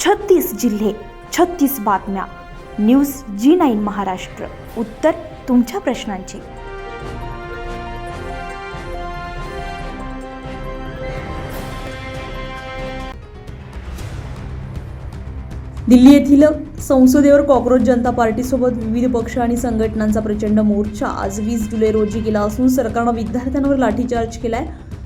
36 जिल्हे, 36 बातम्या. News G9 Maharashtra. उत्तर तुमच्या प्रश्नांची. दिल्ली येथील संसदेवर कॉक्रोच जनता पार्टीसोबत विविध पक्ष आणि संघटनांचा प्रचंड मोर्चा आज 20 जुलै रोजी केला असून सरकारनं विद्यार्थ्यांवर लाठीचार्ज केलाय.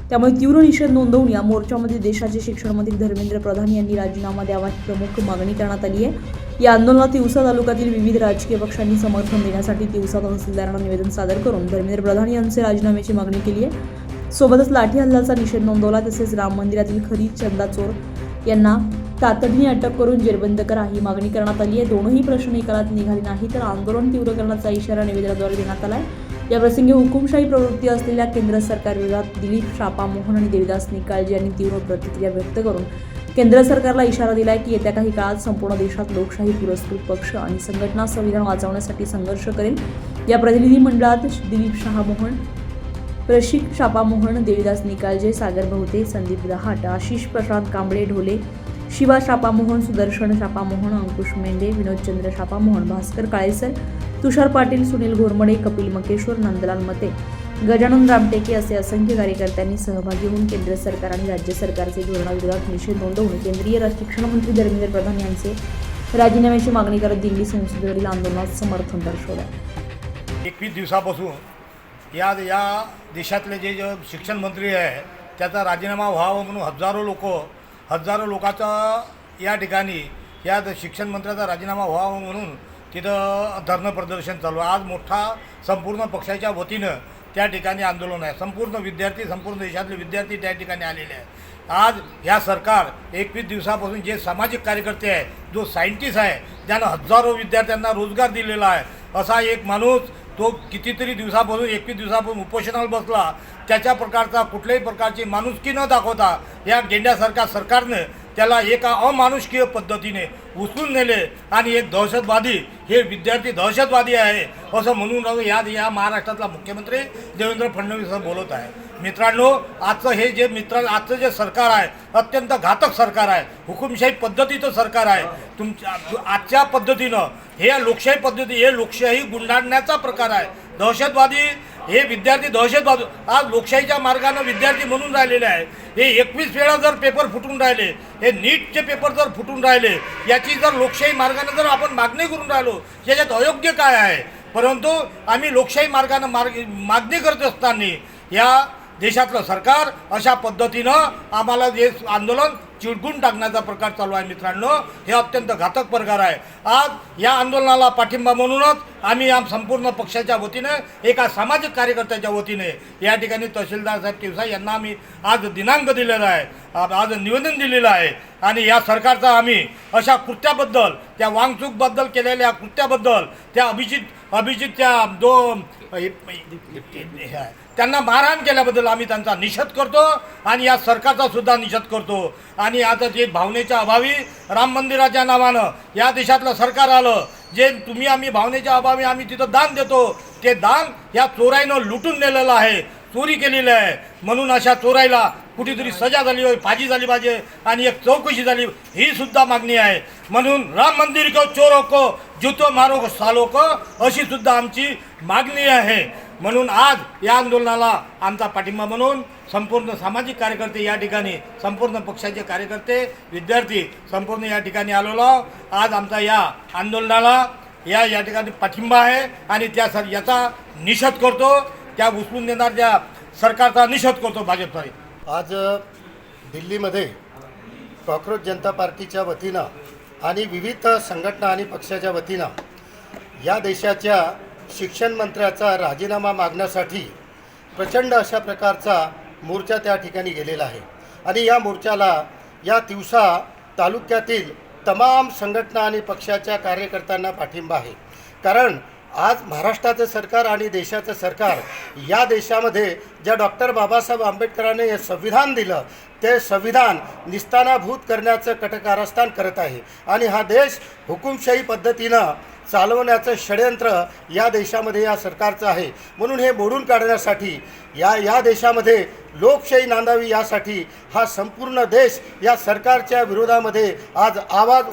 त्यामुळे तीव्र निषेध नोंदवून या मोर्चामध्ये देशाचे शिक्षण मंत्री धर्मेंद्र प्रधान यांनी राजीनामा द्यावा ही प्रमुख मागणी करण्यात आली आहे. या आंदोलनात तिवसा तालुक्यातील विविध राजकीय पक्षांनी समर्थन देण्यासाठी तिवसा तहसीलदारांना निवेदन सादर करून धर्मेंद्र प्रधान यांचे राजीनाम्याची मागणी केली आहे. सोबतच लाठी हल्ल्याचा निषेध नोंदवला. तसेच राम मंदिरातील खरी चंदा चोर यांना तातडीने अटक करून जेरबंद करा ही मागणी करण्यात आली आहे. दोनही प्रश्न निकालात निघाले नाही तर आंदोलन तीव्र करण्याचा इशारा निवेदनाद्वारे देण्यात आला आहे. या प्रसंगी हुकुमशाही प्रवृत्ती असलेल्या केंद्र सरकार विरोधात दिलीप शापामोहन आणि देविदास निकाळजे यांनी तीव्र प्रतिक्रिया व्यक्त करून केंद्र सरकारला इशारा दिला आहे की येत्या काही काळात संपूर्ण देशात लोकशाही पुरस्कृत पक्ष आणि संघटना संविधान वाचवण्यासाठी संघर्ष करेल. या प्रतिनिधी मंडळात दिलीप शाहमोहन, प्रशिक शापामोहन, देविदास निकाळजे, सागर बहुते, संदीप दहाट, आशिष प्रशांत कांबळे ढोले, शिवा शापामोहन, सुदर्शन शापामोहन, अंकुश मेंढे, विनोदचंद्र शापामोहन, भास्कर काळेसर, तुषार पाटील, सुनील घोरमडे, कपिल मकेश्वर, नंदलाल मते, गजानन रामटेके असे असंख्य कार्यकर्त्यांनी सहभागी होऊन केंद्र सरकार आणि राज्य सरकारचे धोरणाविरोधात निषेध नोंदवून केंद्रीय शिक्षण मंत्री धर्मेंद्र प्रधान यांचे राजीनाम्याची मागणी करत दिल्ली संसदेवरील आंदोलनात समर्थन दर्शवलं. 21 दिवसापासून या देशातले जे शिक्षण मंत्री आहे त्याचा राजीनामा व्हावा म्हणून हजारो लोकांचा या ठिकाणी या शिक्षण मंत्र्याचा राजीनामा व्हावा म्हणून तिथं धरणं प्रदर्शन चालू आहे. आज मोठा संपूर्ण पक्षाच्या वतीनं त्या ठिकाणी आंदोलन आहे. संपूर्ण देशातले विद्यार्थी त्या ठिकाणी आलेले आहेत. आज ह्या सरकार 21 दिवसापासून जे सामाजिक कार्यकर्ते आहे, जो सायंटिस्ट आहे, ज्यानं हजारो विद्यार्थ्यांना रोजगार दिलेला आहे, असा एक माणूस तो कितीतरी दिवसापासून 21 दिवसापासून उपोषणाला बसला. त्याच्या प्रकारचा कुठल्याही प्रकारची माणुसकी न दाखवता या गेंड्यासारख्या सरकारनं त्याला एका अमानुषकीय पद्धतीने उचलून नेले आणि एक दहशतवादी, हे विद्यार्थी दहशतवादी आहे असं म्हणून या महाराष्ट्रातला मुख्यमंत्री देवेंद्र फडणवीस बोलत आहे. मित्रांनो, आजचं जे सरकार आहे अत्यंत घातक सरकार आहे. हुकुमशाही पद्धतीचं सरकार आहे. आजच्या पद्धतीनं हे लोकशाही गुंडाळण्याचा प्रकार आहे. दहशतवादी हे विद्यार्थी दहशतवादी आज लोकशाहीच्या मार्गाने विद्यार्थी म्हणून राहिलेले आहे. हे 21 वेळा जर पेपर फुटून राहिले, हे नीटचे पेपर जर फुटून राहिले, याची जर लोकशाही मार्गाने जर आपण मागणी करून राहिलो, याच्यात अयोग्य काय आहे? परंतु आम्ही लोकशाही मार्गाने मागणी करत असताना या देशातलं सरकार अशा पद्धतीनं आम्हाला जे आंदोलन चिडकून टाकण्याचा प्रकार चालू आहे. मित्रांनो, हे अत्यंत घातक प्रकार आहे. आज या आंदोलनाला पाठिंबा म्हणूनच आम्ही संपूर्ण पक्षाच्या वतीने एका सामाजिक कार्यकर्त्याच्या वतीने या ठिकाणी तहसीलदार साहेब तिवसा यांना आम्ही आज दिनांक दिलेला आहे, आज निवेदन दिलेलं आहे. आणि या सरकारचा आम्ही अशा कृत्याबद्दल, त्या वांगचूकबद्दल केलेल्या कृत्याबद्दल, त्या अभिजितच्या त्यांना मारहाण केल्याबद्दल आम्ही त्यांचा निषेध करतो आणि या सरकारचा सुद्धा निषेध करतो. आणि आता जे भावनेच्या अभावी राम मंदिराच्या नावानं या देशातलं सरकार आलं, जे आम्ही भावनेच्या अभावी आम्ही तिथं दान देतो, ते दान या चोराईनं लुटून नेलेलं आहे, चोरी केलेली आहे. म्हणून अशा चोराईला कुठेतरी सजा झाली फाशी झाली पाहिजे आणि एक चौकशी झाली, ही सुद्धा मागणी आहे. म्हणून राम मंदिर को चोरों को जूतो मारो को सालो को अशी सुद्धा आमची मागणी आहे. म्हणून आज या आंदोलनाला आमचा पाठिंबा म्हणून संपूर्ण सामाजिक कार्यकर्ते या ठिकाणी, संपूर्ण पक्षाचे कार्यकर्ते, विद्यार्थी संपूर्ण या ठिकाणी आलेलो. आज आमचा या आंदोलनाला या ठिकाणी पाठिंबा आहे आणि याचा निषेध करतो. त्या उचलून देणाऱ्या सरकारचा निषेध करतो भाजपचा. आज दिल्लीमध्ये कॉक्रोच जनता पार्टीच्या वतीनं आणि विविध संघटना आणि पक्षाच्या वतीनं या देशाच्या शिक्षण मंत्र्याचा राजीनामा मागण्यासाठी प्रचंड अशा प्रकारचा मोर्चा त्या ठिकाणी गेलेला आहे. आणि या मोर्चाला या तिवसा तालुक्यातील तमाम संघटना आणि पक्षाच्या कार्यकर्त्यांना पाठिंबा आहे. कारण आज महाराष्ट्राचं सरकार आणि देशाचं सरकार या देशामध्ये ज्या डॉक्टर बाबासाहेब आंबेडकरांनी हे संविधान दिलं, ते संविधान निस्तानाभूत करण्याचं कटकारस्थान करत आहे आणि हा देश हुकुमशाही पद्धतीनं चालवण्याचं षडयंत्र या देशामध्ये या सरकारचं आहे. म्हणून हे मोडून काढण्यासाठी या देशामध्ये लोकशाही नांदावी यासाठी हा संपूर्ण देश या सरकारच्या विरोधामध्ये आज आवाज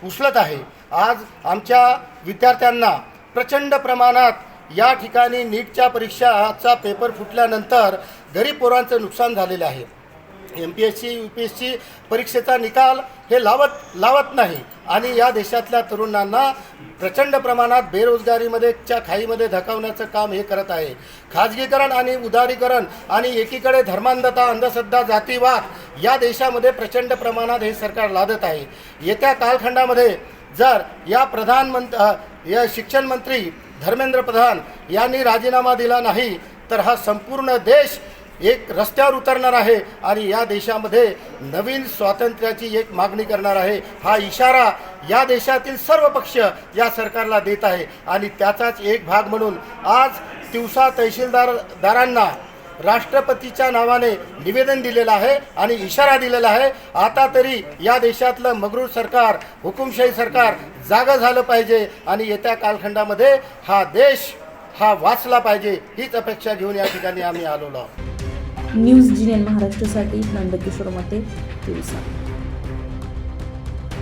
उचलत आहे. आज आमच्या विद्यार्थ्यांना प्रचंड प्रमाणात या ठिकाणी नीटच्या परीक्षाचा पेपर फुटल्यानंतर गरीब पोरांचं नुकसान झालेलं आहे. MPSC UPSC परीक्षेचा निकाल हे लावत नाही आणि या देशातल्या तरुणांना प्रचंड प्रमाणात बेरोजगारीमध्ये खाईमध्ये धकावण्याचं काम हे करत आहे. खाजगीकरण आणि उदारीकरण आणि एकीकडे धर्मांधता, अंधश्रद्धा, जातीवाद या देशामध्ये प्रचंड प्रमाणात हे सरकार लादत आहे. येत्या कालखंडामध्ये जर या शिक्षण मंत्री धर्मेंद्र प्रधान यांनी राजीनामा दिला नाही तर हा संपूर्ण देश एक रस्त्यावर उतरणार आहे आणि या देशामध्ये नवीन स्वातंत्र्याची एक मागणी करणार आहे. हा इशारा या देशातील सर्व पक्ष या सरकारला देत आहे आणि त्याचाच एक भाग म्हणून आज तिवसा तहसीलदारांना राष्ट्रपतीच्या नावाने निवेदन दिलेलं आहे आणि इशारा दिलेला आहे. आता तरी या देशातलं मगरूर सरकार, हुकुमशाही सरकार जागं झालं पाहिजे आणि येत्या कालखंडामध्ये हा देश हा वाचला पाहिजे हीच अपेक्षा घेऊन या ठिकाणी आम्ही आलेलो आहोत. न्यूज GN महाराष्ट्रासाठी नंदकिशोर मते, तिवसा.